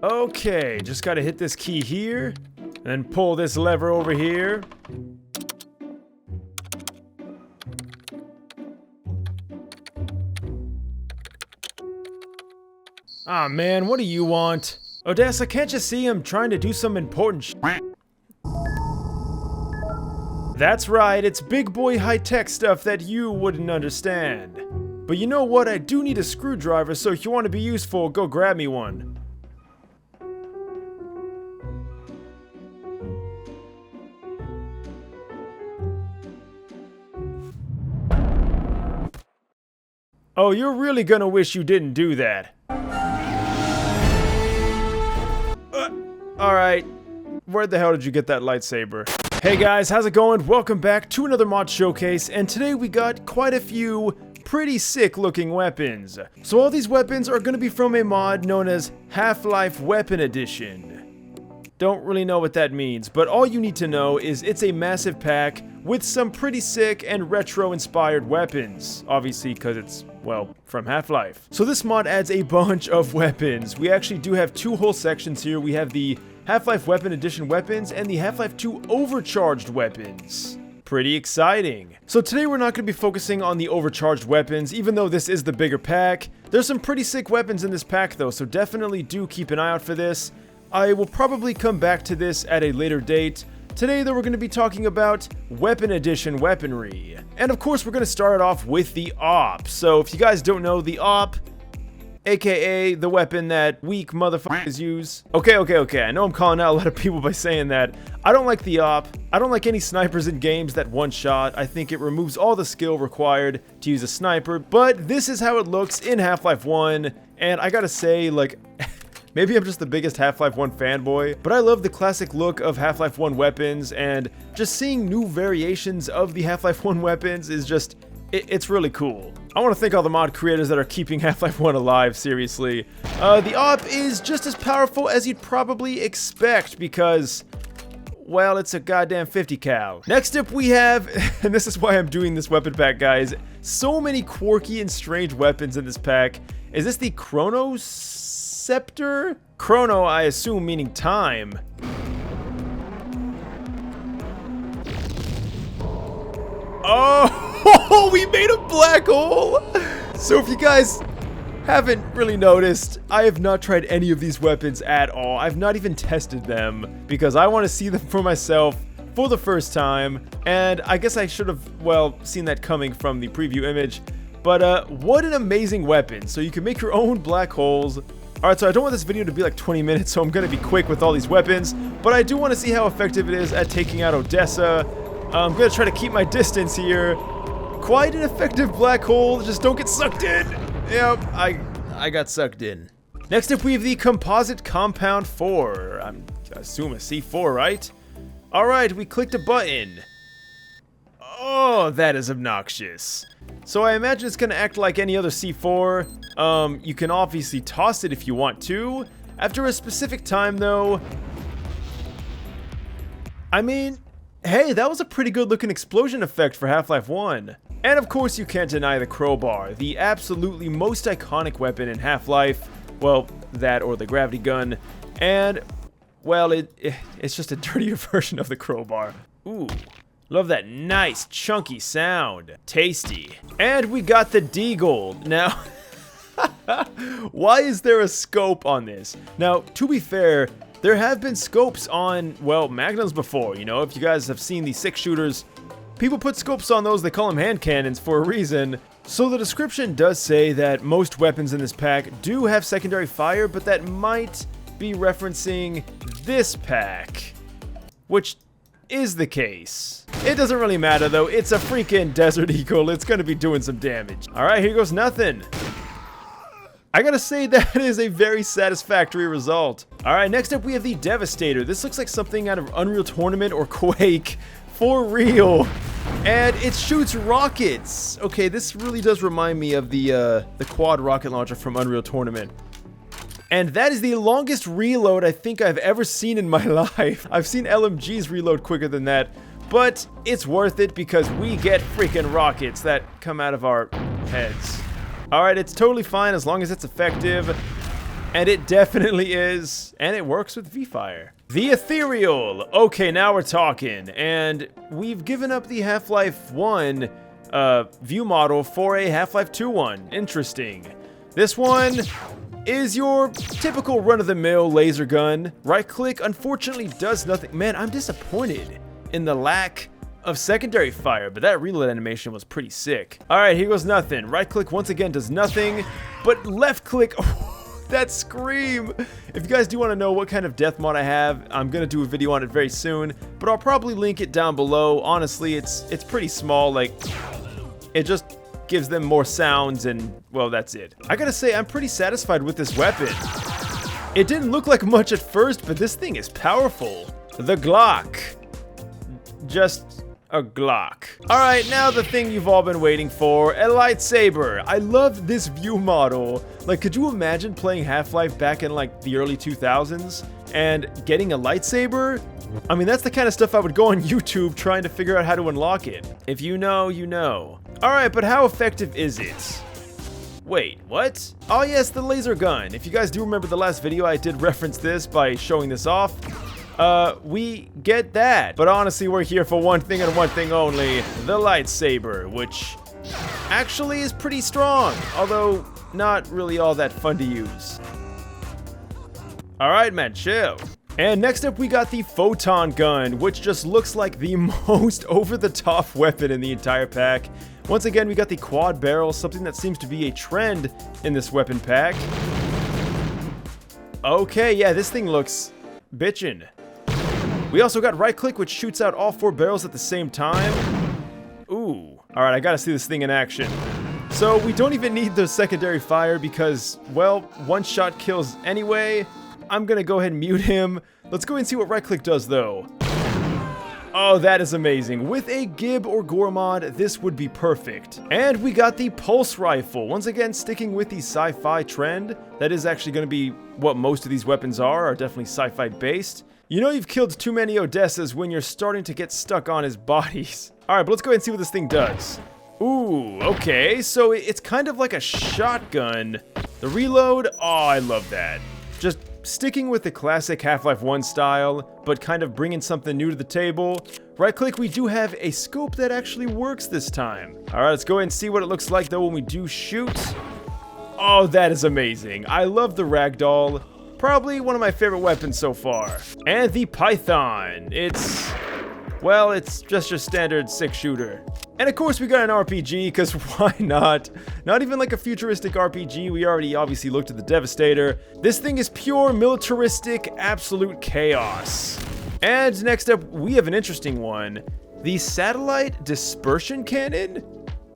Okay, just gotta hit this key here, and then pull this lever over here. Ah man, what do you want? Odessa, can't you see I'm trying to do some important That's right, it's big boy high-tech stuff that you wouldn't understand. But you know what, I do need a screwdriver, so if you want to be useful, go grab me one. Oh, you're really gonna wish you didn't do that. Alright, where the hell did you get that lightsaber? Hey guys, how's it going? Welcome back to another mod showcase, and today we got quite a few pretty sick looking weapons. So all these weapons are gonna be from a mod known as Half-Life Weapon Edition. Don't really know what that means, but all you need to know is it's a massive pack with some pretty sick and retro inspired weapons. Obviously, because it's, well, from Half-Life. So this mod adds a bunch of weapons. We actually do have two whole sections here. We have the Half-Life Weapon Edition weapons and the Half-Life 2 overcharged weapons. Pretty exciting. So today we're not going to be focusing on the overcharged weapons, even though this is the bigger pack. There's some pretty sick weapons in this pack though, so definitely do keep an eye out for this. I will probably come back to this at a later date. Today though, we're going to be talking about Weapon Edition weaponry. And of course we're going to start off with the AWP. So if you guys don't know, the AWP, aka the weapon that weak motherfuckers use. Okay, I know I'm calling out a lot of people by saying that. I don't like the AWP. I don't like any snipers in games that one shot. I think it removes all the skill required to use a sniper, but this is how it looks in Half-Life 1, and I gotta say, like, maybe I'm just the biggest Half-Life 1 fanboy, but I love the classic look of Half-Life 1 weapons, and just seeing new variations of the Half-Life 1 weapons is just, it's really cool. I want to thank all the mod creators that are keeping Half-Life 1 alive, seriously. The AWP is just as powerful as you'd probably expect because, well, it's a goddamn 50 cal. Next up we have, and this is why I'm doing this weapon pack, guys, so many quirky and strange weapons in this pack. Is this the Chrono Scepter? Chrono, I assume, meaning time. Oh, we made a black hole! So if you guys haven't really noticed, I have not tried any of these weapons at all. I've not even tested them because I want to see them for myself for the first time. And I guess I should have, well, seen that coming from the preview image. But what an amazing weapon. So you can make your own black holes. Alright, so I don't want this video to be like 20 minutes, so I'm going to be quick with all these weapons. But I do want to see how effective it is at taking out Odessa. I'm going to try to keep my distance here. Quite an effective black hole, just don't get sucked in. Yep, I got sucked in. Next up we have the Composite Compound 4. I assume a C4, right? Alright, we clicked a button. Oh, that is obnoxious. So I imagine it's going to act like any other C4. You can obviously toss it if you want to. After a specific time though, I mean, hey, that was a pretty good looking explosion effect for Half-Life 1. And of course you can't deny the crowbar, the absolutely most iconic weapon in Half-Life. Well, that or the gravity gun. And, well, it's just a dirtier version of the crowbar. Ooh, love that nice chunky sound. Tasty. And we got the Deagle. Now, why is there a scope on this? Now, to be fair, there have been scopes on, well, magnums before, you know, if you guys have seen the 6-shooters, people put scopes on those, they call them hand cannons for a reason. So the description does say that most weapons in this pack do have secondary fire, but that might be referencing this pack, which is the case. It doesn't really matter though, it's a freaking Desert Eagle, it's gonna be doing some damage. Alright, here goes nothing. I gotta say that is a very satisfactory result. Alright, next up we have the Devastator. This looks like something out of Unreal Tournament or Quake. For real. And it shoots rockets. Okay, this really does remind me of the quad rocket launcher from Unreal Tournament. And that is the longest reload I think I've ever seen in my life. I've seen LMGs reload quicker than that, but it's worth it because we get freaking rockets that come out of our heads. Alright, it's totally fine as long as it's effective. And it definitely is. And it works with V-Fire. The Ethereal. Okay, now we're talking. And we've given up the Half-Life 1 view model for a Half-Life 2 one. Interesting. This one is your typical run-of-the-mill laser gun. Right-click, unfortunately, does nothing. Man, I'm disappointed in the lack of secondary fire, but that reload animation was pretty sick. All right, here goes nothing. Right-click, once again, does nothing, but left-click... That scream! If you guys do want to know what kind of death mod I have, I'm gonna do a video on it very soon, but I'll probably link it down below. Honestly, it's pretty small, like, it just gives them more sounds and, well, that's it. I gotta say, I'm pretty satisfied with this weapon. It didn't look like much at first, but this thing is powerful. The Glock. Just a Glock. Alright, now the thing you've all been waiting for, a lightsaber. I love this view model. Like, could you imagine playing Half-Life back in, like, the early 2000s and getting a lightsaber? I mean, that's the kind of stuff I would go on YouTube trying to figure out how to unlock it. If you know, you know. Alright, but how effective is it? Wait, what? Oh yes, the laser gun. If you guys do remember the last video, I did reference this by showing this off. We get that. But honestly, we're here for one thing and one thing only, the lightsaber, which actually is pretty strong, although not really all that fun to use. Alright, man, chill. And next up, we got the photon gun, which just looks like the most over-the-top weapon in the entire pack. Once again, we got the quad barrel, something that seems to be a trend in this weapon pack. Okay, yeah, this thing looks bitchin'. We also got right click, which shoots out all 4 barrels at the same time. Ooh. Alright, I gotta see this thing in action. So, we don't even need the secondary fire because, well, one shot kills anyway. I'm gonna go ahead and mute him. Let's go and see what right click does, though. Oh, that is amazing. With a Gib or Gore mod, this would be perfect. And we got the pulse rifle. Once again, sticking with the sci-fi trend. That is actually gonna be what most of these weapons are definitely sci-fi based. You know you've killed too many Odessas when you're starting to get stuck on his bodies. Alright, but let's go ahead and see what this thing does. Ooh, okay, so it's kind of like a shotgun. The reload, oh, I love that. Just sticking with the classic Half-Life 1 style, but kind of bringing something new to the table. Right-click, we do have a scope that actually works this time. Alright, let's go ahead and see what it looks like, though, when we do shoot. Oh, that is amazing. I love the ragdoll. Probably one of my favorite weapons so far. And the Python. It's, well, it's just your standard 6-shooter. And of course we got an RPG, because why not? Not even like a futuristic RPG, we already obviously looked at the Devastator. This thing is pure militaristic absolute chaos. And next up, we have an interesting one. The Satellite Dispersion Cannon?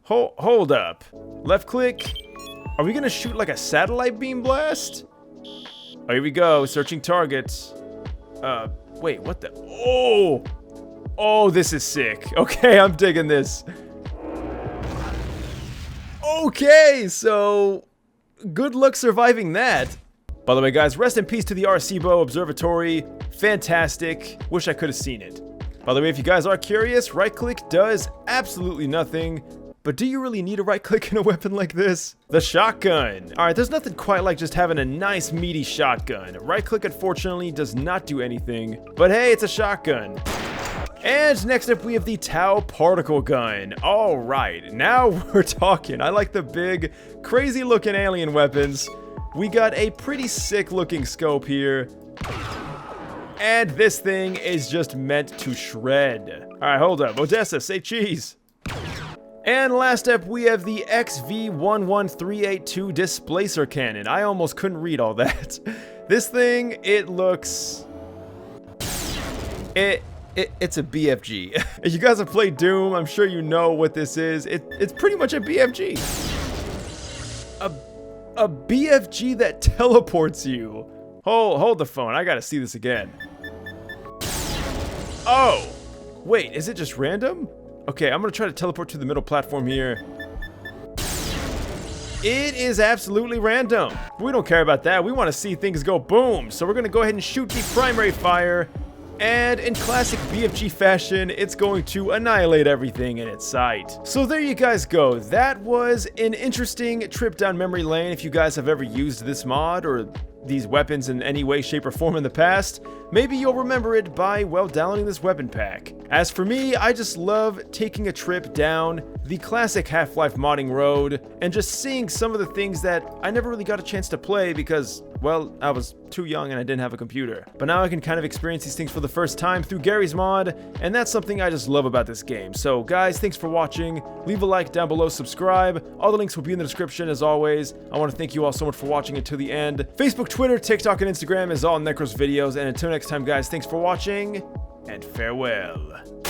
Hold up. Left click. Are we gonna shoot like a satellite beam blast? Oh, here we go, searching targets. Wait, what the? Oh! Oh, this is sick. Okay, I'm digging this. Okay, so good luck surviving that. By the way, guys, rest in peace to the Arecibo Observatory. Fantastic. Wish I could have seen it. By the way, if you guys are curious, right-click does absolutely nothing. But do you really need a right-click in a weapon like this? The shotgun. Alright, there's nothing quite like just having a nice meaty shotgun. Right-click, unfortunately, does not do anything. But hey, it's a shotgun. And next up, we have the Tau Particle Gun. Alright, now we're talking. I like the big, crazy-looking alien weapons. We got a pretty sick-looking scope here. And this thing is just meant to shred. Alright, hold up. Odessa, say cheese. And last up, we have the XV11382 Displacer Cannon. I almost couldn't read all that. This thing, it looks... It's a BFG. If you guys have played Doom, I'm sure you know what this is. It's pretty much a BFG. A BFG that teleports you. Hold the phone, I gotta see this again. Oh! Wait, is it just random? Okay, I'm gonna try to teleport to the middle platform here. It is absolutely random. We don't care about that. We want to see things go boom. So we're gonna go ahead and shoot the primary fire. And in classic BFG fashion, it's going to annihilate everything in its sight. So there you guys go. That was an interesting trip down memory lane if you guys have ever used this mod or these weapons in any way, shape, or form in the past, maybe you'll remember it by, well, downloading this weapon pack. As for me, I just love taking a trip down the classic Half-Life modding road and just seeing some of the things that I never really got a chance to play because, well, I was too young and I didn't have a computer. But now I can kind of experience these things for the first time through Garry's mod, and that's something I just love about this game. So guys, thanks for watching. Leave a like down below, subscribe. All the links will be in the description as always. I want to thank you all so much for watching until the end. Facebook, Twitter, TikTok, and Instagram is all NecrosVideos. And until next time, guys, thanks for watching, and farewell.